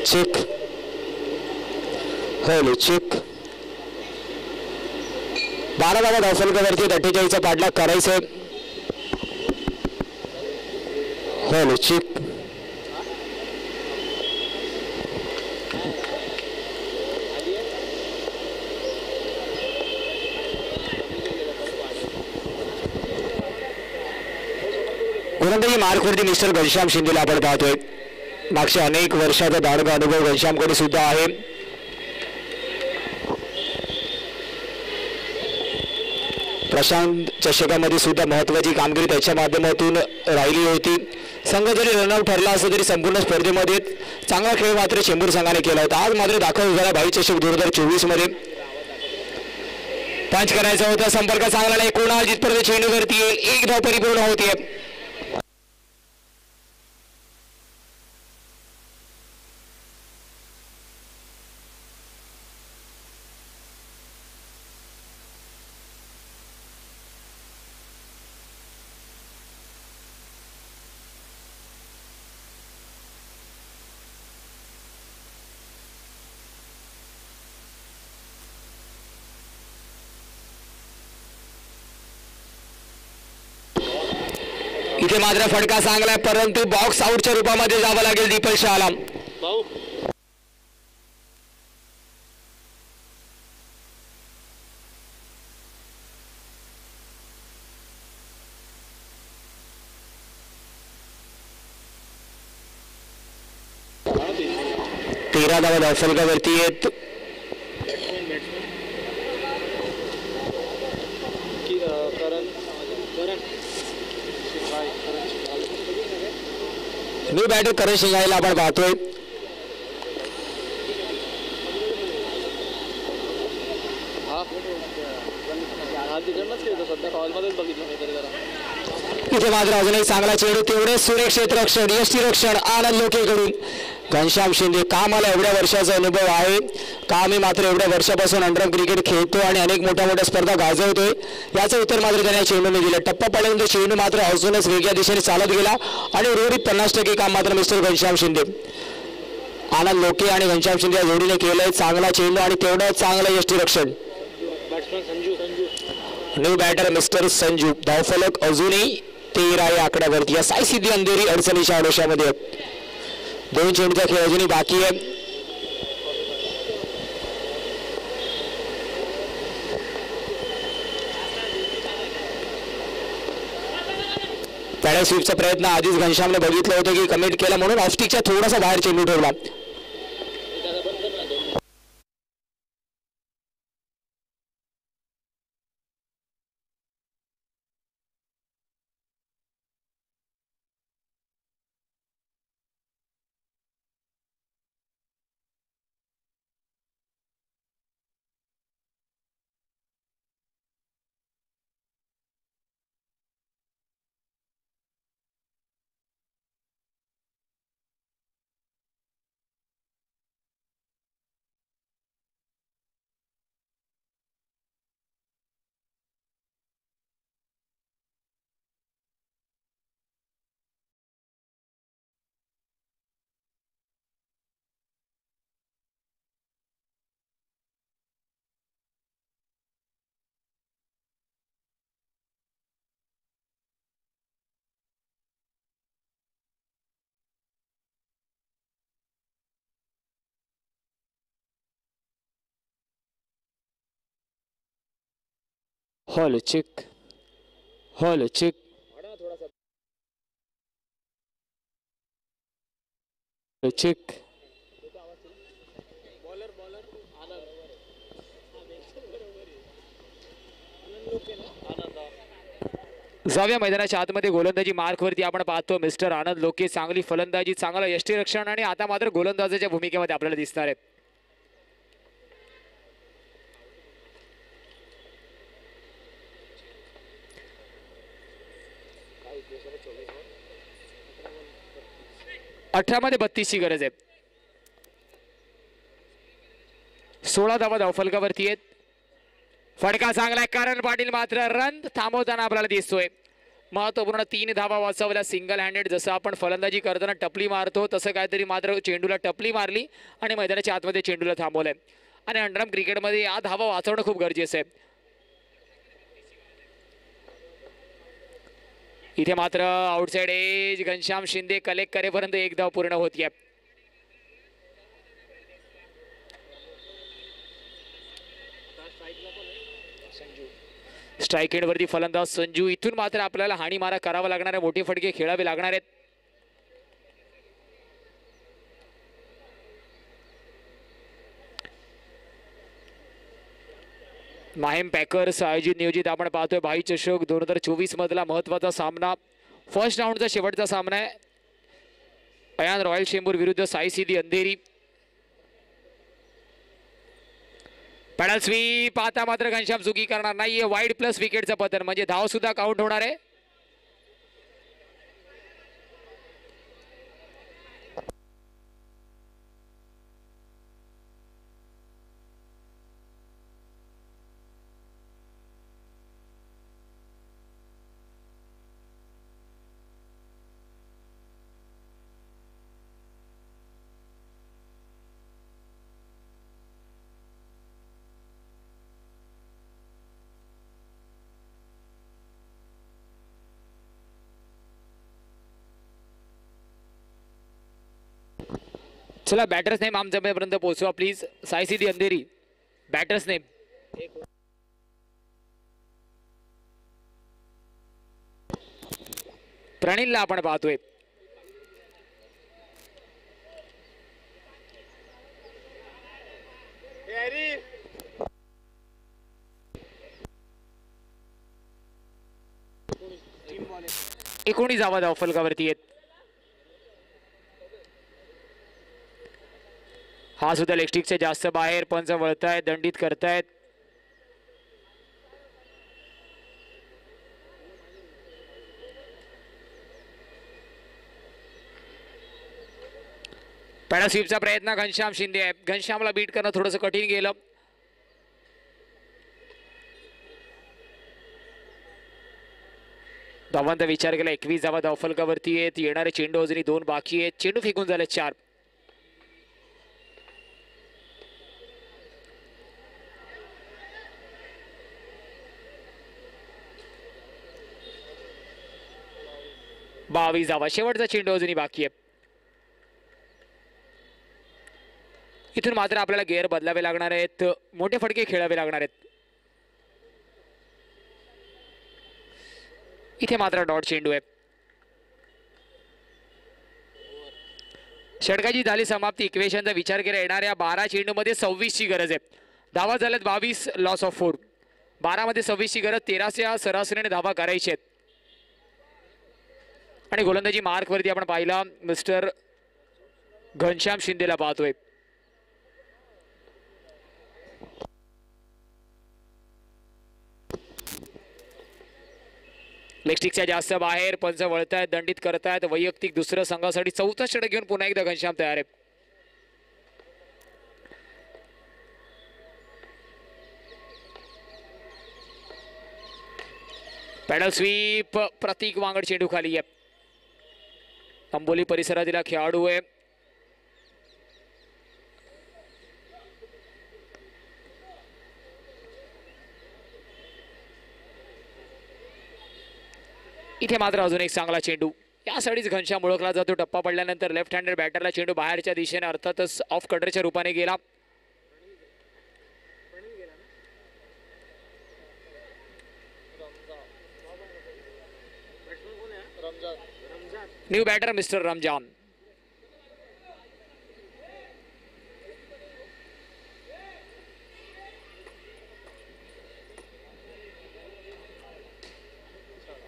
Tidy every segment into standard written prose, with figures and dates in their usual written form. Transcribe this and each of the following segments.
Check hello check 12 धावा धावफलकावरती 48चा पाठलाग करायचा हॅलो चेक गोलंदाजी मार्कवरती मिस्टर घनश्याम शिंदेला आपण पाहतोय. मागच्या अनेक वर्षाचा दांडगा अनुभव घनश्यामकडे सुद्धा आहे. प्रशांत चषकामध्ये सुद्धा महत्त्वाची कामगिरी त्याच्या माध्यमातून राहिली होती. संघ जरी रनआउट ठरला असला तरी संपूर्ण स्पर्धेमध्ये चांगला खेळ मात्र चेंबूर संघाने केला होता. आज मात्र दाखल झाला भाई चषक 2024 मध्ये पंच करायचा होता. संपर्क चांगला नाही कोणाल जिथपर्यंत चेंडूवरती येईल 1 धाव परिपूर्ण होते. इथे मात्र फटका चांगला परंतु बॉक्स आउटच्या रूपामध्ये जावं लागेल दीपक शहाला. तेरा धावा धावफलकावरती आहेत. न्यू बॅटर करण शिंगाईला आपण पाहतोय. इथे मात्र अजून एक चांगला चेंडू तेवढे सुरेख क्षेत्ररक्षण यष्टी रक्षण आनंद लोकेकडून घनश्याम शिंदे. का मला एवढ्या वर्षाचा अनुभव आहे का मी मात्र एवढ्या वर्षापासून अंडरआर्म क्रिकेट खेळतो आणि अनेक मोठ्या मोठ्या स्पर्धा गाजवतोय याचं उत्तर मात्र त्याने चेंडूने दिलं. टप्पा पडल्यानंतर चेंडू मात्र अजूनच वेगळ्या दिशेने चालत गेला आणि उर्वरित 50% काम मात्र मिस्टर घनश्याम शिंदे आनंद लोके आणि घनश्याम शिंदे या जोडीने केलंय. चांगला चेंडू आणि तेवढं चांगलं यष्टी रक्षण. New batter mister Sanju. धावफलक अजूनही 13 या आकड्यावरती. या साई सिद्धी अंधेरी अडचणीच्या आडोशामध्ये 2 चेंडूचा खेळ अजूनही बाकी आहे. पॅडल स्वीपचा प्रयत्न आधीच घनश्यामने बघितलं होतं की कमिट केला म्हणून ऑफस्टिकच्या थोडासा बाहेर चेंडू ठेवला. Hello check hello check check. जाव्या मैदानाच्या आतमध्ये गोलंदाजी मार्कवरती आपण पाहतो मिस्टर आनंद लोके. चांगली फलंदाजी चांगलं यष्टी रक्षण आणि आता मात्र गोलंदाजाच्या भूमिकेमध्ये आपल्याला दिसणार आहे. मध्ये 32 ची गरज आहे. 16 धावा धावफलकावरती आहेत. फटका चांगला आहे. करण पाटील मात्र रन थांबवताना आपल्याला दिसतोय. महत्त्वपूर्ण 3 धावा वाचवल्या सिंगल हँडेड. जसं आपण फलंदाजी करताना टपली मारतो तसं काहीतरी मात्र चेंडूला टपली मारली आणि मैदानाच्या आतमध्ये चेंडूला थांबवलंय. आणि अंडरआर्म क्रिकेटमध्ये या धावा वाचवणं खूप गरजेचं आहे. इथे मात्र outside edge Ghanshyam Shinde collect करेपर्यंत 1 धाव पूर्ण होतीये. स्ट्राईक एंड वरती फलंदाज संजू. इथून मात्र आपल्याला हाणी मारा करावा लागणार आहे, मोठे फटके खेळावे लागणार आहेत. माहीम पॅकर्स आयोजित नियोजित आपण पाहतोय भाई चषक 2024 मधला महत्वाचा सामना. फर्स्ट राऊंडचा शेवटचा सामना आहे. अयान रॉयल चेंबूर विरुद्ध साई सिद्धी अंधेरी. Paddle sweep. आता मात्र घनश्याम चुकी करणार नाहीये. वाईड प्लस विकेटचं पतन म्हणजे धाव सुद्धा काउंट होणार आहे. चला बॅटर्स नेम आमच्यापर्यंत पोहोचवा please. Sai Siddhi Andheri batters name. प्रणीलला आपण पाहतोय. एकोणीस धावा धाव फलकावरती आहेत. हा सुद्धा लेगस्टिकच्या जास्त बाहेर. पंच वळतायत, दंडित करतायत. पॅडा स्वीपचा प्रयत्न घनश्याम शिंदे आहे. घनश्यामला बीट करणं थोडंसं कठीण गेलं. धावांत विचार केला 21 धावा धावफलकावरती आहेत. येणारे चेंडू अजूनही 2 बाकी आहेत. चेंडू फेकून झाले 4. बावीस धावा. शेवटचा चेंडू अजूनही बाकी आहे. इथून मात्र आपल्याला गेअर बदलावे लागणार आहेत. मोठे फटके खेळावे लागणार आहेत. इथे मात्र डॉट चेंडू आहे. षटकाची झाली समाप्ती. इक्वेशनचा विचार केला येणाऱ्या 12 चेंडूमध्ये 26 ची गरज आहे. धावा झाल्यात 22. Loss of 4. 12 मध्ये 26 ची गरज. 13च्या सरासरीने धावा करायची आहेत. आणि गोलंदाजी मार्क वरती आपण पाहिला मिस्टर घनश्याम शिंदेला पाहतोय. लेगस्टिकच्या जास्त बाहेर. पंच वळतायत, दंडित करतायत. वैयक्तिक दुसरं संघासाठी 4था षटक घेऊन पुन्हा एकदा घनश्याम तयार आहे. Paddle sweep. प्रतीक वांगड चेंडू खाली आहे. अंबोली परिसरातील खेळाडू आहे. इथे मात्र अजून एक चांगला चेंडू. यासाठीच घनश्याम ओळखला जातो. टप्पा पडल्यानंतर लेफ्ट हँडेड बॅटरला चेंडू बाहेरच्या दिशेने अर्थातच ऑफ कटरच्या रूपाने गेला. New batter mister Ramzan.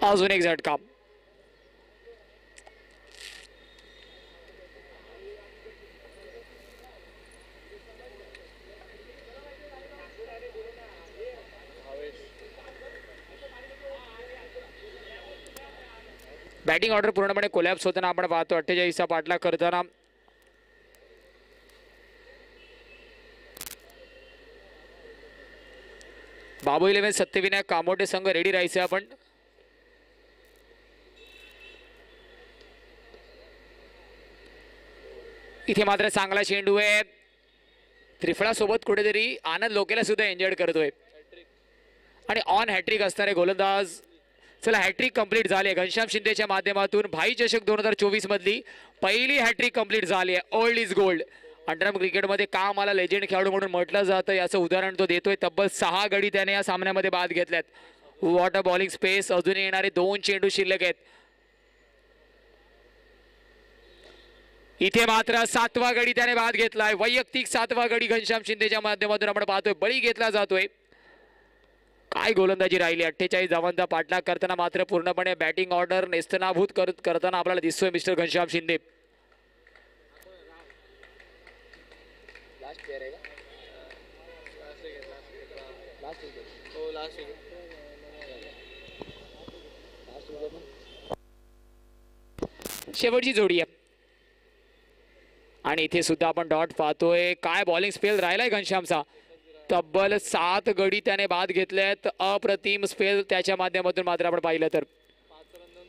अजून एक झटका. बॅटिंग ऑर्डर पूर्णपणे कोलॅप्स होताना आपण पाहतो. 48चा पाठलाग करताना बाबू 11 सत्यविनायक कामोटे संघ रेडी राहायचे. आपण इथे मात्र चांगला चेंडू आहे. त्रिफळा सोबत कुठेतरी आनंद लोकेला सुद्धा एन्जॉय करतोय आणि ऑन हॅट्रिक असणारे गोलंदाज. चला हॅट्रिक कंप्लीट झाली आहे घनश्याम शिंदेच्या माध्यमातून. भाई चषक 2024 मधली पहिली हॅट्रिक कंप्लीट झाली आहे. Old is gold. अंडरआर्म क्रिकेटमध्ये का मला लेजेंड खेळाडू म्हणून म्हटलं जातं याचं उदाहरण तो देतोय. तब्बल 6 गडी त्याने या सामन्यामध्ये बाद घेतल्यात. What a bowling space. अजूनही येणारे 2 चेंडू शिल्लक आहेत. इथे मात्र 7वा गडी त्याने बाद घेतलाय. वैयक्तिक 7वा गडी घनश्याम शिंदेच्या माध्यमातून आपण पाहतोय बळी घेतला जातोय. काय गोलंदाजी राहिली. 48 धावांचा पाठलाग करताना मात्र पूर्णपणे बॅटिंग ऑर्डर नेस्तनाभूत करताना आपल्याला दिसतोय मिस्टर घनश्याम शिंदे. शेवटची जोडी आहे आणि इथे सुद्धा आपण डॉट पाहतोय. काय बॉलिंग स्पेल राहिलाय घनश्यामचा. तब्बल 7 गडी त्याने बाद घेतल्यात. अप्रतिम स्पेल त्याच्या माध्यमातून मात्र आपण पाहिलं तर